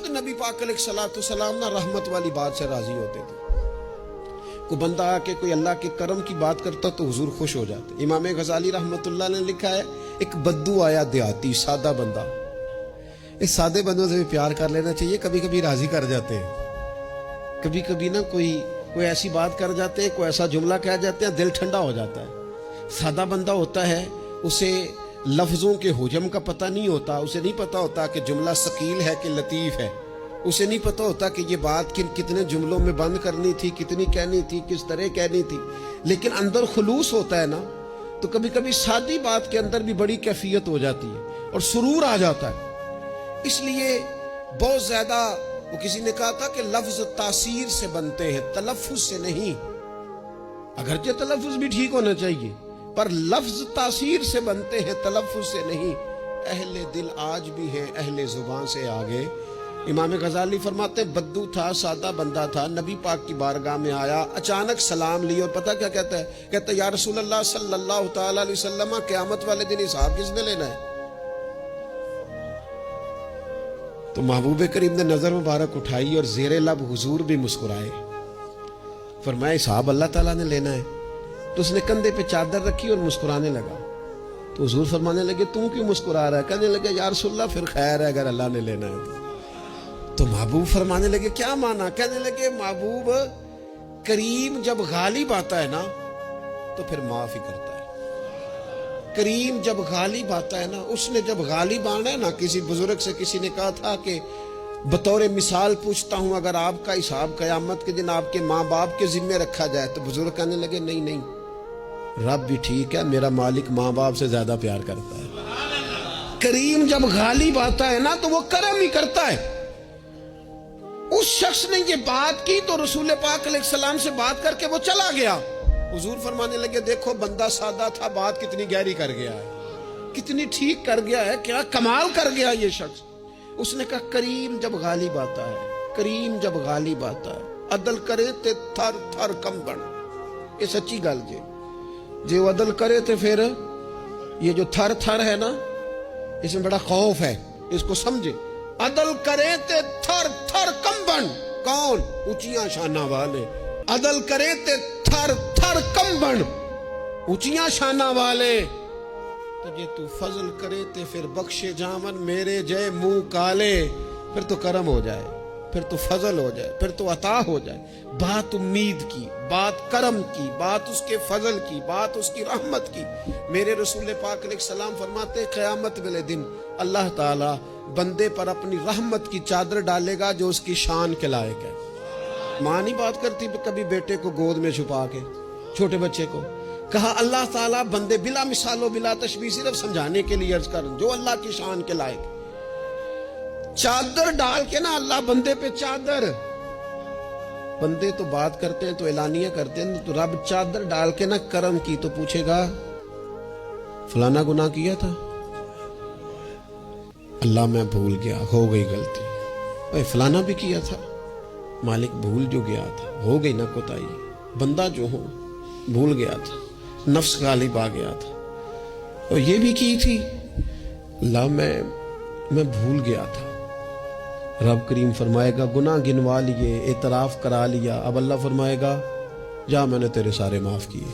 خود نبی پاک علیہ الصلوۃ والسلام نا رحمت والی بات سے راضی ہوتے تھے. کوئی بندہ آ کے کوئی اللہ کے کرم کی بات کرتا تو حضور خوش ہو جاتے. امام غزالی رحمۃ اللہ نے لکھا ہے ایک بدو آیا دیہاتی سادہ بندہ. اس سادے بندوں سے بھی پیار کر لینا چاہیے, کبھی کبھی راضی کر جاتے ہیں. کبھی کبھی نا کوئی ایسی بات کر جاتے ہیں, کوئی ایسا جملہ کہہ جاتے ہیں, دل ٹھنڈا ہو جاتا ہے. سادہ بندہ ہوتا ہے, اسے لفظوں کے حجم کا پتہ نہیں ہوتا, اسے نہیں پتہ ہوتا کہ جملہ ثقیل ہے کہ لطیف ہے, اسے نہیں پتہ ہوتا کہ یہ بات کتنے جملوں میں بند کرنی تھی, کتنی کہنی تھی, کس طرح کہنی تھی. لیکن اندر خلوص ہوتا ہے نا, تو کبھی کبھی سادی بات کے اندر بھی بڑی کیفیت ہو جاتی ہے اور سرور آ جاتا ہے. اس لیے بہت زیادہ وہ کسی نے کہا تھا کہ لفظ تاثیر سے بنتے ہیں, تلفظ سے نہیں. اگرچہ تلفظ بھی ٹھیک ہونا چاہیے, پر لفظ تاثیر سے بنتے ہیں, تلفظ سے نہیں. اہل دل آج بھی ہیں اہل زبان سے آگے. امام غزالی فرماتے بدو تھا, سادہ بندہ تھا, نبی پاک کی بارگاہ میں آیا, اچانک سلام لی اور پتہ کیا کہتا ہے, کہتا ہے یا رسول اللہ صلی اللہ تعالی علیہ وسلم, قیامت والے دن حساب کس نے لینا ہے؟ تو محبوب کریم نے نظر مبارک اٹھائی اور زیر لب حضور بھی مسکرائے. فرمایا حساب اللہ تعالیٰ نے لینا ہے. تو اس نے کندھے پہ چادر رکھی اور مسکرانے لگا. تو حضور فرمانے لگے تم کیوں مسکرا رہا ہے؟ کہنے لگے یا رسول اللہ پھر خیر ہے اگر اللہ نے لینا ہے. تو محبوب فرمانے لگے کیا مانا؟ کہنے لگے محبوب کریم جب غالب آتا ہے نا تو پھر معاف ہی کرتا ہے. کریم جب غالب آتا ہے نا, اس نے جب غالب آنا ہے نا, کسی بزرگ سے کسی نے کہا تھا کہ بطور مثال پوچھتا ہوں, اگر آپ کا حساب قیامت کے دن آپ کے ماں باپ کے ذمے رکھا جائے, تو بزرگ کہنے لگے نہیں نہیں, رب بھی ٹھیک ہے, میرا مالک ماں باپ سے زیادہ پیار کرتا ہے. کریم جب غالب آتا ہے نا تو وہ کرم ہی کرتا ہے. اس شخص نے یہ بات کی تو رسول پاک علیہ السلام سے بات کر کے وہ چلا گیا. حضور فرمانے لگے دیکھو بندہ سادہ تھا, بات کتنی گہری کر گیا ہے, کتنی ٹھیک کر گیا ہے, کیا کمال کر گیا یہ شخص. اس نے کہا کریم جب غالب آتا ہے, کریم جب غالب آتا ہے, عدل کرے تے تھر تھر کم بن. یہ سچی گل جی وہ عدل کرے تے پھر یہ جو تھر تھر ہے نا, اس میں بڑا خوف ہے, اس کو سمجھے. عدل کرے تے تھر تھر کم بن. کون؟ اونچیاں شانہ والے. عدل کرے تے تھر تھر کم بن, اونچیاں شانہ والے. تو جے تو فضل کرے تے پھر بخشے جامن میرے جے منہ کالے. پھر تو کرم ہو جائے, پھر تو فضل ہو جائے, پھر تو عطا ہو جائے. بات امید کی, بات کرم کی, بات اس کے فضل کی, بات اس کی رحمت کی. میرے رسول پاک علیہ السلام فرماتے قیامت والے دن اللہ تعالی بندے پر اپنی رحمت کی چادر ڈالے گا جو اس کی شان کے لائق ہے. ماں نہیں بات کرتی کبھی بیٹے کو گود میں چھپا کے, چھوٹے بچے کو. کہا اللہ تعالیٰ بندے بلا مثال و بلا تشبیہ, صرف سمجھانے کے لیے عرض کر, جو اللہ کی شان کے لائق. چادر ڈال کے نا اللہ بندے پہ چادر, بندے تو بات کرتے ہیں تو اعلانیہ کرتے ہیں, تو رب چادر ڈال کے نا کرم کی تو پوچھے گا فلانا گناہ کیا تھا؟ اللہ میں بھول گیا, ہو گئی غلطی. اے فلانا بھی کیا تھا, مالک بھول جو گیا تھا, ہو گئی نا کوتاہی. بندہ جو ہو بھول گیا تھا, نفس غالب آ گیا تھا, اور یہ بھی کی تھی اللہ میں بھول گیا تھا. رب کریم فرمائے گا گناہ گنوا لیے, اعتراف کرا لیا. اب اللہ فرمائے گا جا میں نے تیرے سارے معاف کیے.